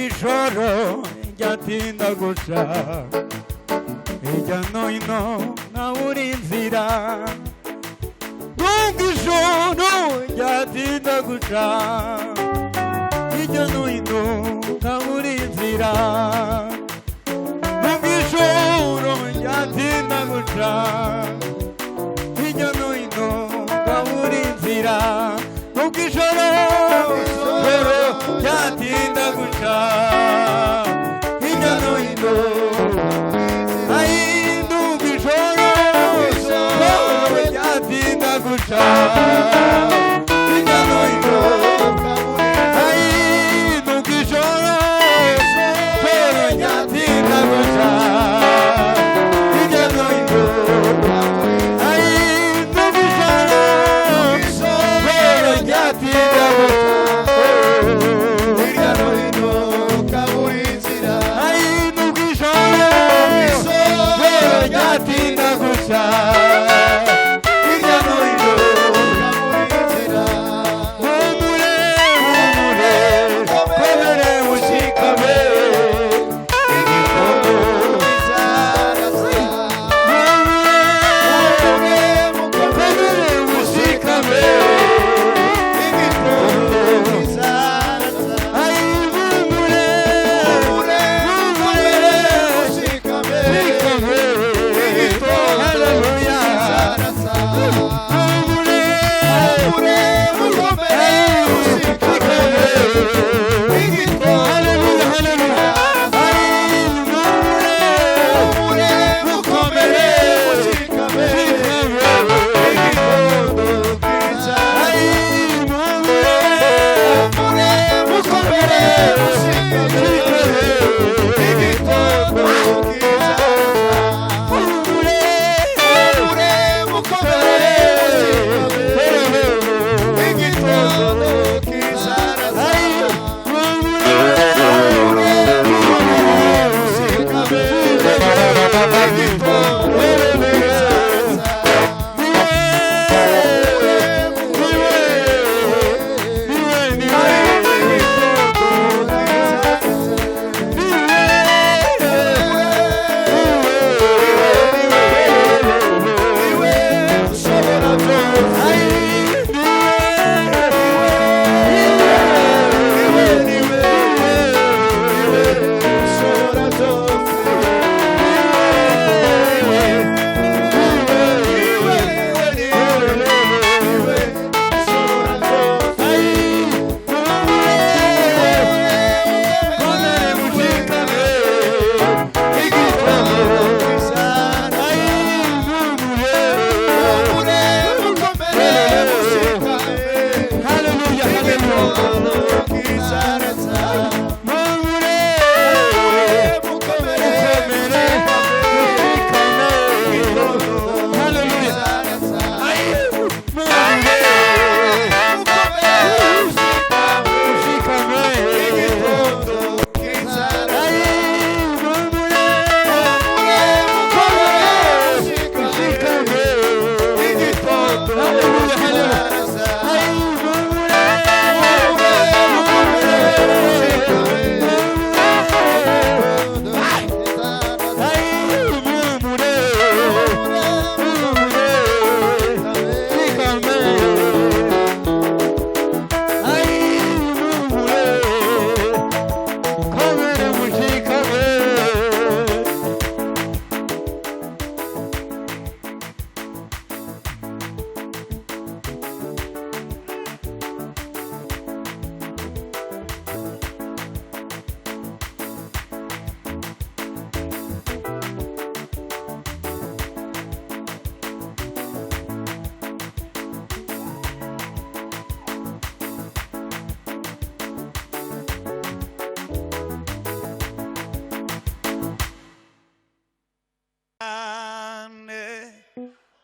ijoro ryatinda guca hirya no hino nabura inzira nubwo ijoro ryatinda guca hirya no hino nabura inzira nubwo ijoro ryatinda guca hirya no hino nabura inzira nubwo ijoro ryatinda guca hirya no hino nubwo ijoro ryatinda guca hirya no hino nubwo ijoro ryatinda guca hirya no hino nubwo ijoro ryatinda guca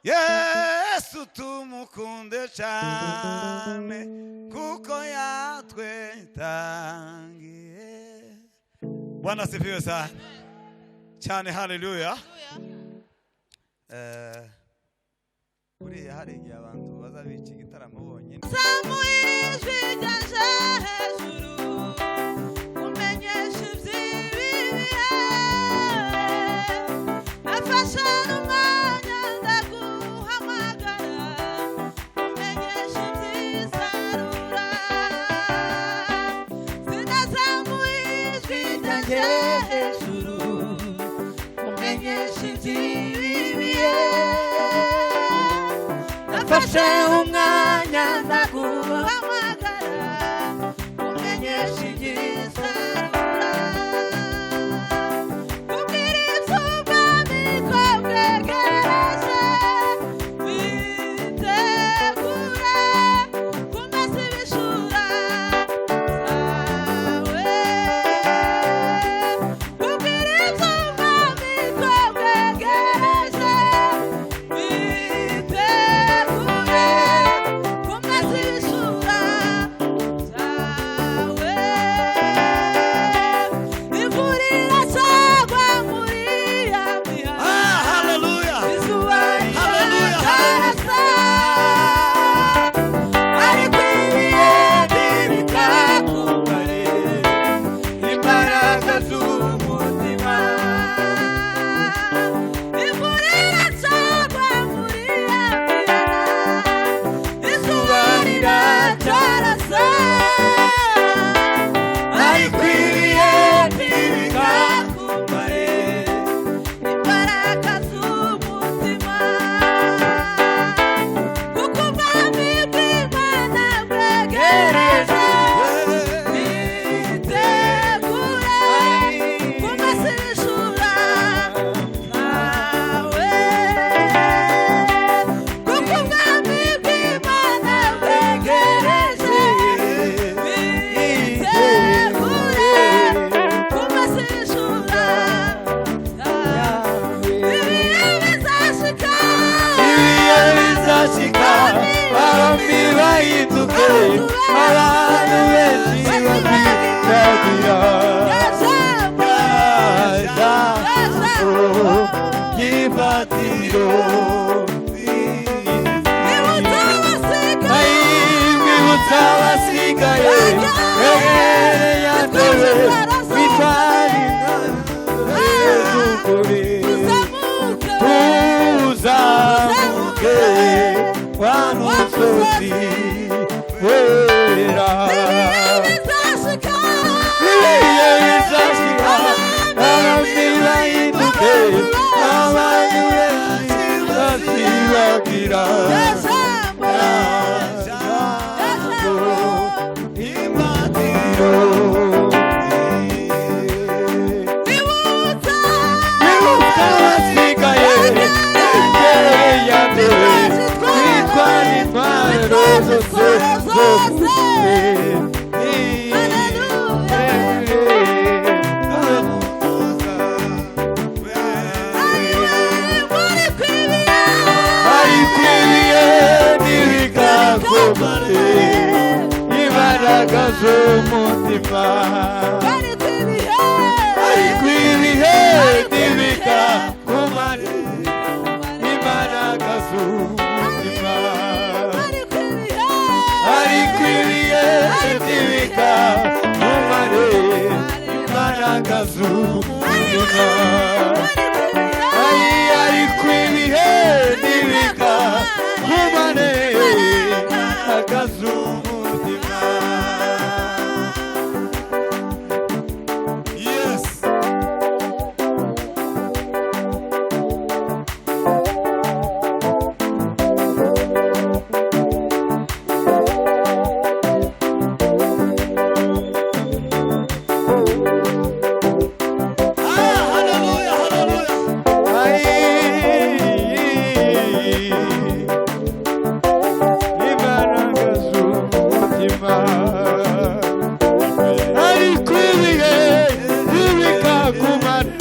Yesu tumukunde cyane kuko yatwetangiye. Bwana asifiwe sana cyane, haleluya. Buriya hari igihe abantu bazabica igitaramo bonyine. Samuel ijwi ryaje hejuru umenyesha yanjye hejuru umenyesha iby'ibihe nafashe umwanya ndaguhamagara umenyesha iby'isarura ubwiriza ubwami ko bwegereje witegure kumesa ibishura zawe ubwiriza ubwami ko bwegereje witegure kumesa ibishura zawe imvura irasagwa muri ya mihanda hallelujah. izuba Hallelujah, rirasa ariko ibihe ntibikakumare imbaraga z'umutima imvura irasagwa muri ya mihanda izuba riracarasa ariko ibihe ntibikakumare imbaraga z'umutima kuko ubwami bw'Imana bwegereje witegure kumesa ibishura zawe kuko ubwami bw'Imana bwegereje witegure kumesa ibishura zawe ibihe bizashika ibihe bizashika abami bahinduke abantu benshi bazitabira ijambo ry'ifatiro mwibutsa abasigaye begereye ntebe bitwara z'ukuri tuzamuke wa musozi wera ibihe bizashika abami bahinduke abantu benshi bazibagira Bibuka abasigaye begereye ntebe bitwara intwaro zose zo ariko ibihe ntibikakumare imbaraga z'umutima ariko ibihe ntibikakumare imbaraga z'umutima ariko ibihe ntibikakumare imbaraga z'umutima ariko ibihe ntibikakumare imbaraga z'umutima Yes. Hallelujah, hallelujah. imbaraga z'umutima ariko ibihe ntibikakumare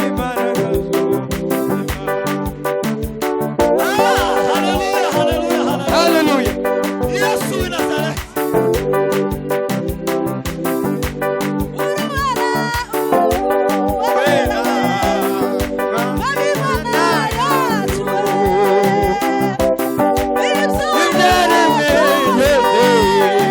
imbaraga z'umutima Hallelujah, hallelujah, hallelujah. haleluya Yesu w'i Nazareti. wera ibyaremwe byose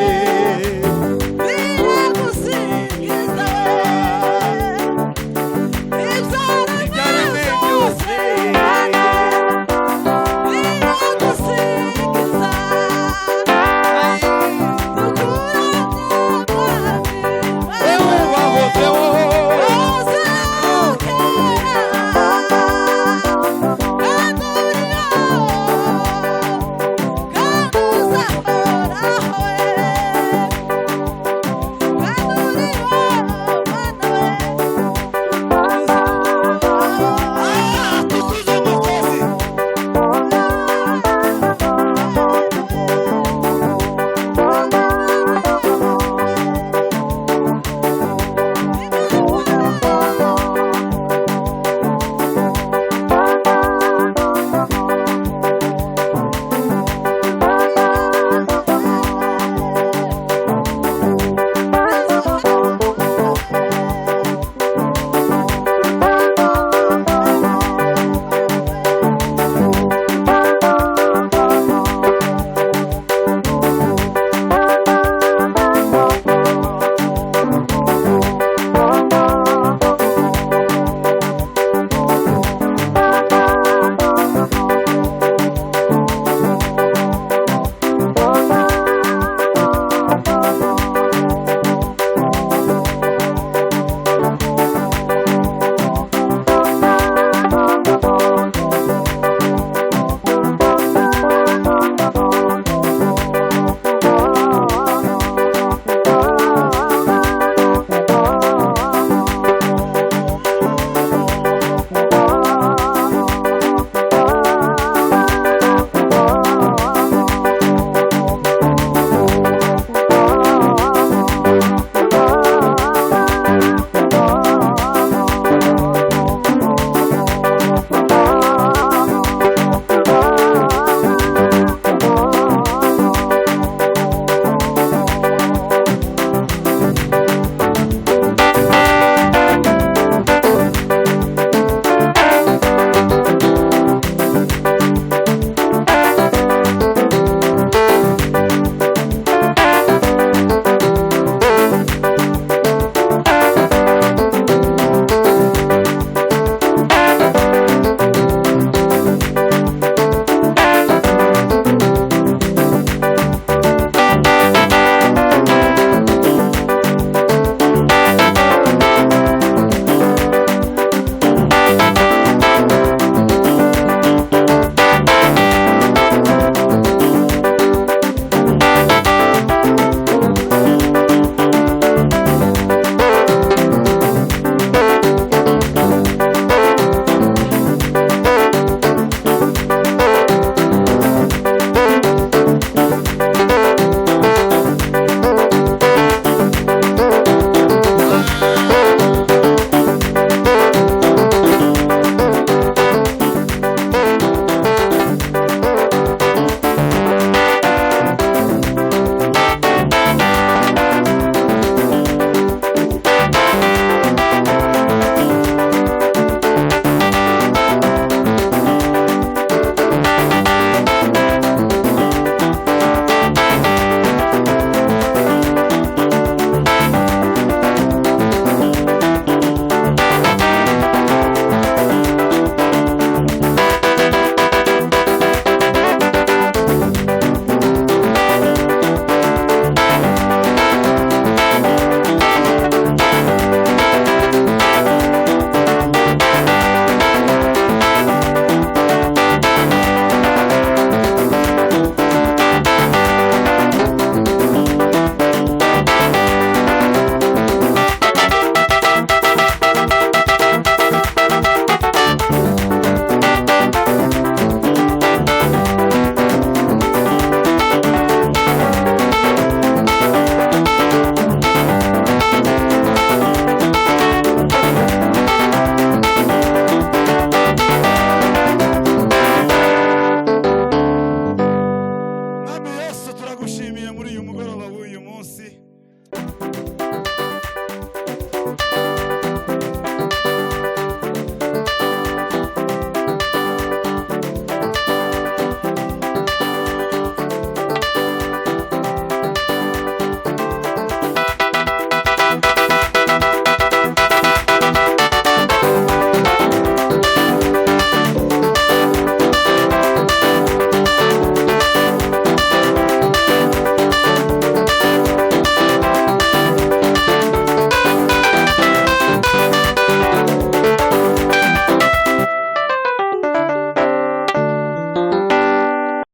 muri uyu mugoroba w'uyu munsi